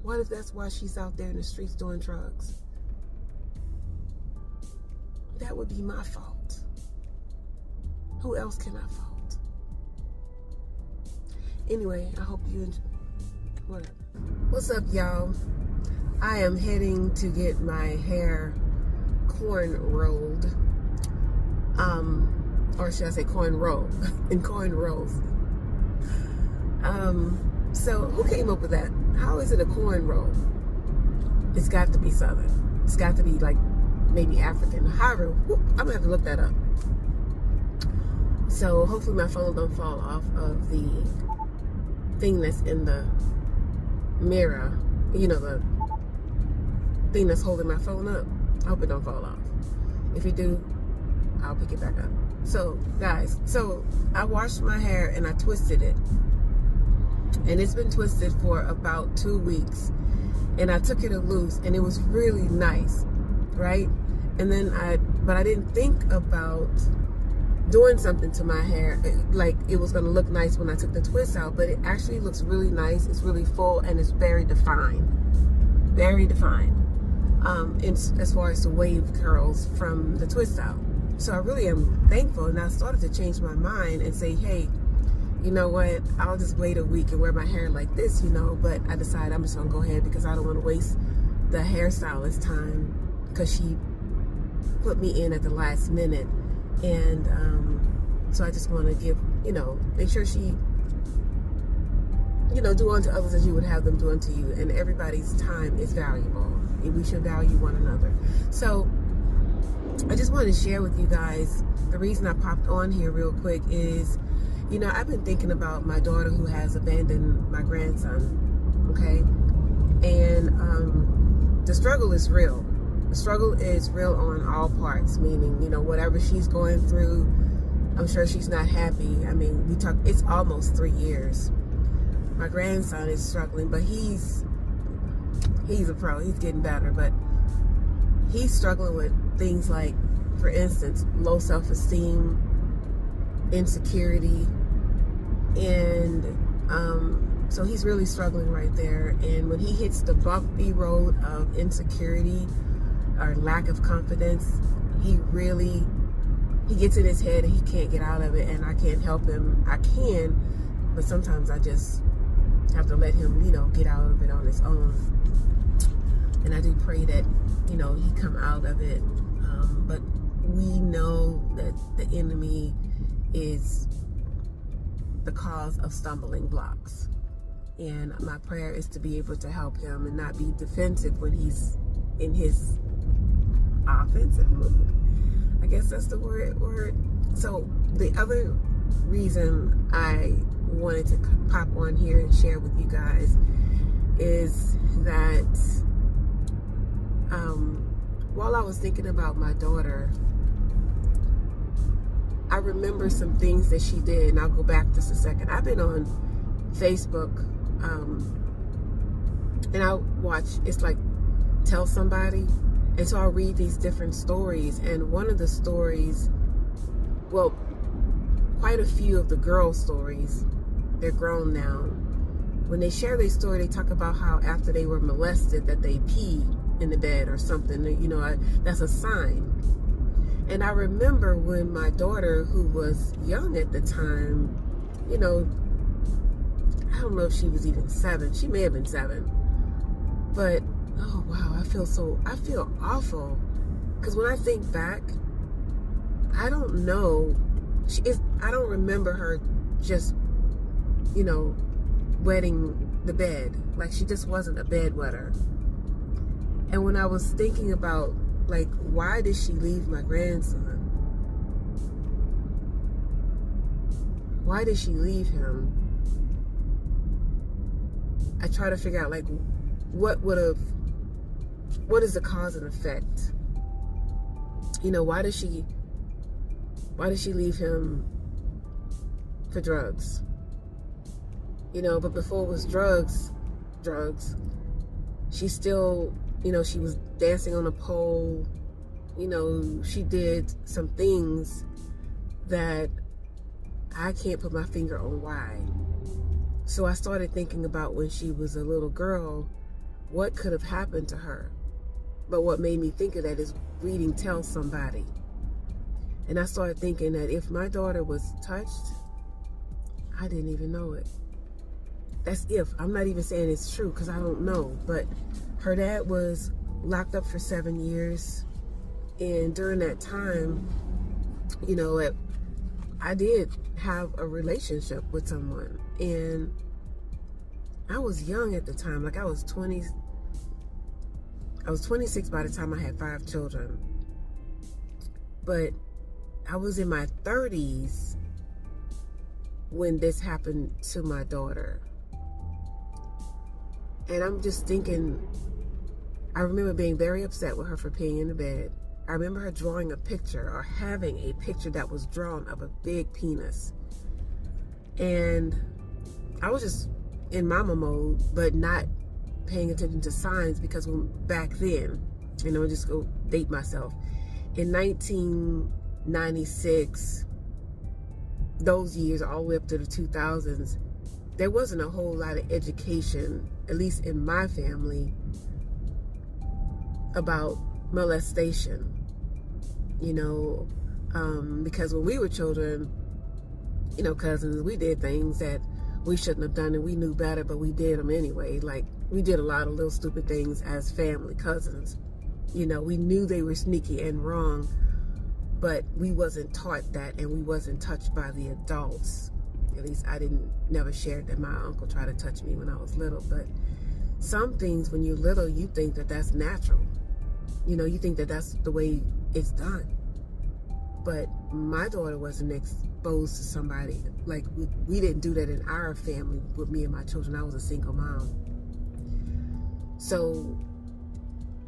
What if that's why she's out there in the streets doing drugs? That would be my fault. Who else can I fault? Anyway, I hope you enjoy. Whatever. What's up, y'all? I am heading to get my hair corn rolled. Or should I say corn roll? And corn rolls. So who came up with that? How is it a corn roll? It's got to be Southern. It's got to be like maybe African. However, I'm gonna have to look that up. So hopefully my phone don't fall off of the thing that's in the mirror. You know, the thing that's holding my phone up. I hope it don't fall off. If you do, I'll pick it back up. So guys, so I washed my hair and I twisted it. And it's been twisted for about 2 weeks. And I took it loose and it was really nice, right? And then but I didn't think about doing something to my hair. Like it was gonna look nice when I took the twist out, but it actually looks really nice. It's really full and it's very defined. Very defined. As far as the wave curls from the twist out. So I really am thankful, and I started to change my mind and say, hey, you know what, I'll just wait a week and wear my hair like this, you know, but I decided I'm just gonna go ahead because I don't want to waste the hairstylist time, because she put me in at the last minute. And so I just want to give, you know, make sure she, you know, do unto others as you would have them do unto you. And everybody's time is valuable. We should value one another. So I just wanted to share with you guys, the reason I popped on here real quick is, you know, I've been thinking about my daughter who has abandoned my grandson, okay? And the struggle is real. The struggle is real on all parts, meaning, you know, whatever she's going through, I'm sure she's not happy. I mean, it's almost 3 years. My grandson is struggling, but he's a pro. He's getting better, but he's struggling with things like, for instance, low self-esteem, insecurity, and so he's really struggling right there. And when he hits the bumpy road of insecurity or lack of confidence, he gets in his head and he can't get out of it, and I can't help him. I can, but sometimes I just have to let him, you know, get out of it on his own. And I do pray that, you know, he come out of it. But we know that the enemy is the cause of stumbling blocks. And my prayer is to be able to help him and not be defensive when he's in his offensive mood. I guess that's the word. So the other reason I wanted to pop on here and share with you guys is that while I was thinking about my daughter, I remember some things that she did, and I'll go back just a second. I've been on Facebook, and I watch, it's like Tell Somebody, and so I'll read these different stories, and one of the stories, well, quite a few of the girl stories, they're grown now. When they share their story, they talk about how after they were molested that they peed in the bed or something, you know, that's a sign. And I remember when my daughter, who was young at the time, you know, I don't know if she was even 7. She may have been 7. But, oh wow, I feel awful. Because when I think back, I don't know, I don't remember her just, you know, wetting the bed. Like, she just wasn't a bedwetter. And when I was thinking about, like, why did she leave my grandson? Why did she leave him? I try to figure out, like, what is the cause and effect? You know, why did she leave him for drugs? You know, but before it was drugs, she still, you know, she was dancing on a pole. You know, she did some things that I can't put my finger on why. So I started thinking about when she was a little girl, what could have happened to her. But what made me think of that is reading Tell Somebody. And I started thinking that if my daughter was touched, I didn't even know it. That's if. I'm not even saying it's true because I don't know. But her dad was locked up for 7 years. And during that time, you know, I did have a relationship with someone. And I was young at the time. Like I was 26 by the time I had 5 children. But I was in my 30s when this happened to my daughter. And I'm just thinking, I remember being very upset with her for peeing in the bed. I remember her drawing a picture or having a picture that was drawn of a big penis. And I was just in mama mode, but not paying attention to signs because back then, you know, just go date myself. In 1996, those years all the way up to the 2000s, there wasn't a whole lot of education, at least in my family, about molestation. You know, because when we were children, you know, cousins, we did things that we shouldn't have done and we knew better, but we did them anyway. Like, we did a lot of little stupid things as family, cousins. You know, we knew they were sneaky and wrong, but we wasn't taught that and we wasn't touched by the adults. At least I never shared that my uncle tried to touch me when I was little. But some things when you're little, you think that that's natural. You know, you think that that's the way it's done. But my daughter wasn't exposed to somebody. Like, we didn't do that in our family with me and my children. I was a single mom. So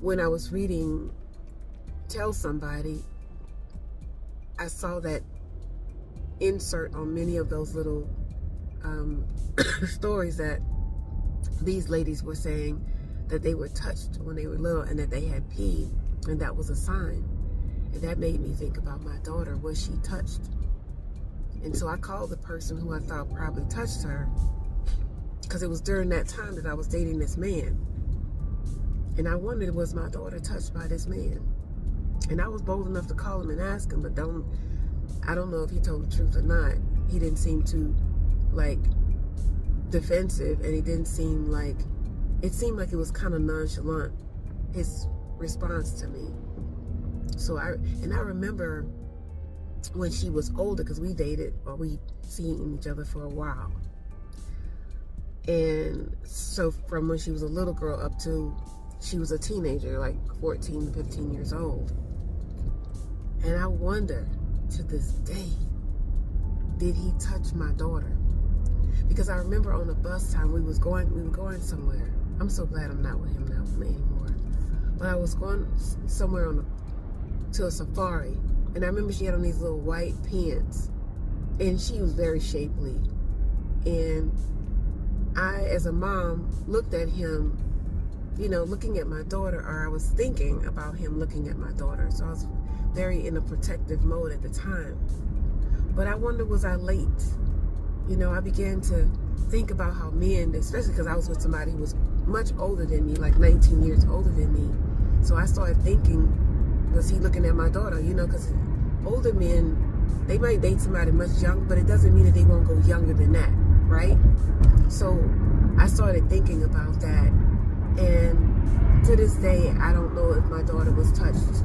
when I was reading Tell Somebody, I saw that insert on many of those little stories that these ladies were saying that they were touched when they were little and that they had peed, and that was a sign. And that made me think about my daughter. Was she touched? And so I called the person who I thought probably touched her, because it was during that time that I was dating this man. And I wondered, was my daughter touched by this man? And I was bold enough to call him and ask him, but I don't know if he told the truth or not. He didn't seem too, like, defensive, and he didn't seem like, it seemed like it was kind of nonchalant, his response to me. So I remember when she was older, because we dated, or we seen each other for a while. And so from when she was a little girl up to she was a teenager, like 14, 15 years old. And I wonder to this day, did he touch my daughter? Because I remember on the bus time we were going somewhere. I'm so glad I'm not with him now anymore. But I was going somewhere to a safari, and I remember she had on these little white pants, and she was very shapely. And I, as a mom, looked at him, you know, looking at my daughter, or I was thinking about him looking at my daughter. So I was very in a protective mode at the time. But I wonder, was I late? You know, I began to think about how men, especially because I was with somebody who was much older than me, like 19 years older than me. So I started thinking, was he looking at my daughter? You know, because older men, they might date somebody much younger, but it doesn't mean that they won't go younger than that, right? So I started thinking about that. And to this day, I don't know if my daughter was touched.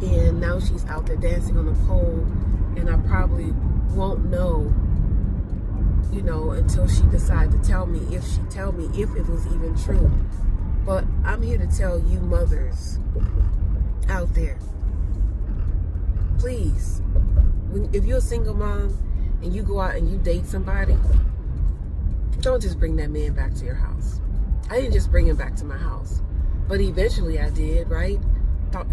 And now she's out there dancing on a pole, and I probably won't know, you know, until she decides to tell me, if it was even true. But I'm here to tell you mothers out there, please, if you're a single mom and you go out and you date somebody, don't just bring that man back to your house. I didn't just bring him back to my house, but eventually I did, right?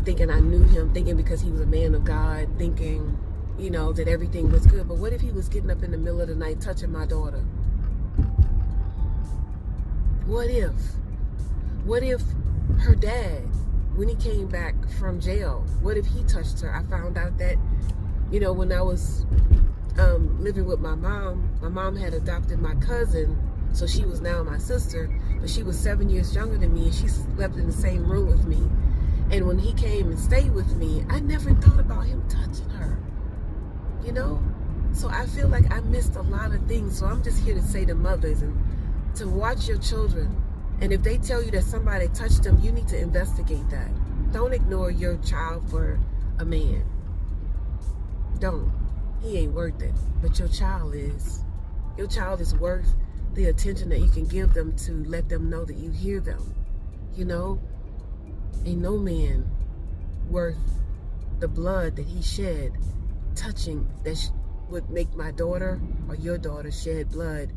Thinking I knew him, thinking because he was a man of God, thinking, you know, that everything was good. But what if he was getting up in the middle of the night touching my daughter? What if her dad, when he came back from jail, what if he touched her? I found out that, you know, when I was living with my mom had adopted my cousin, so she was now my sister, but she was 7 years younger than me, and she slept in the same room with me. And when he came and stayed with me, I never thought about him touching her, you know? So I feel like I missed a lot of things. So I'm just here to say to mothers and to watch your children. And if they tell you that somebody touched them, you need to investigate that. Don't ignore your child for a man. Don't. He ain't worth it. But your child is. Your child is worth the attention that you can give them to let them know that you hear them. You know? Ain't no man worth the blood that he shed touching that would make my daughter or your daughter shed blood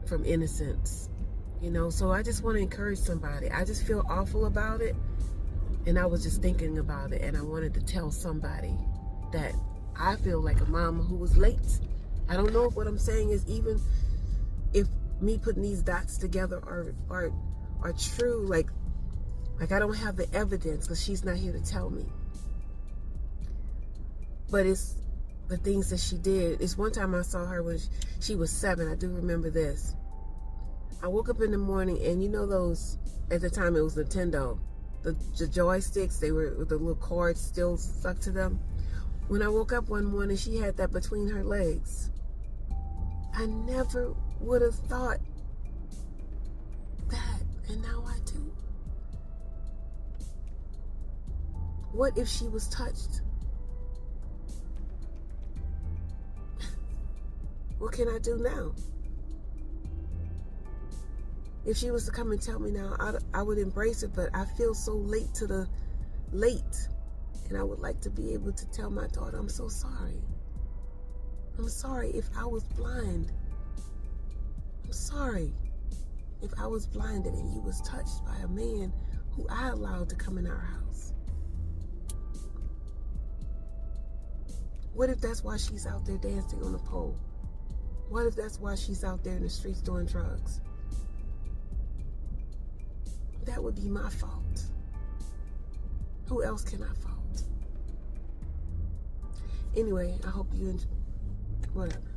from innocence. You know, so I just want to encourage somebody. I just feel awful about it, and I was just thinking about it, and I wanted to tell somebody that I feel like a mama who was late. I don't know if what I'm saying is, even if me putting these dots together are true. Like I don't have the evidence because she's not here to tell me. But it's the things that she did. It's one time I saw her when she was 7. I do remember this. I woke up in the morning, and you know those, at the time it was Nintendo, the joysticks, they were with the little cords still stuck to them. When I woke up one morning, she had that between her legs. I never would have thought that, and now I do. What if she was touched? What can I do now? If she was to come and tell me now, I would embrace it, but I feel so late. And I would like to be able to tell my daughter, I'm so sorry. I'm sorry if I was blind. I'm sorry if I was blinded and you was touched by a man who I allowed to come in our house. What if that's why she's out there dancing on a pole? What if that's why she's out there in the streets doing drugs? That would be my fault. Who else can I fault? Anyway, I hope you enjoy. Whatever.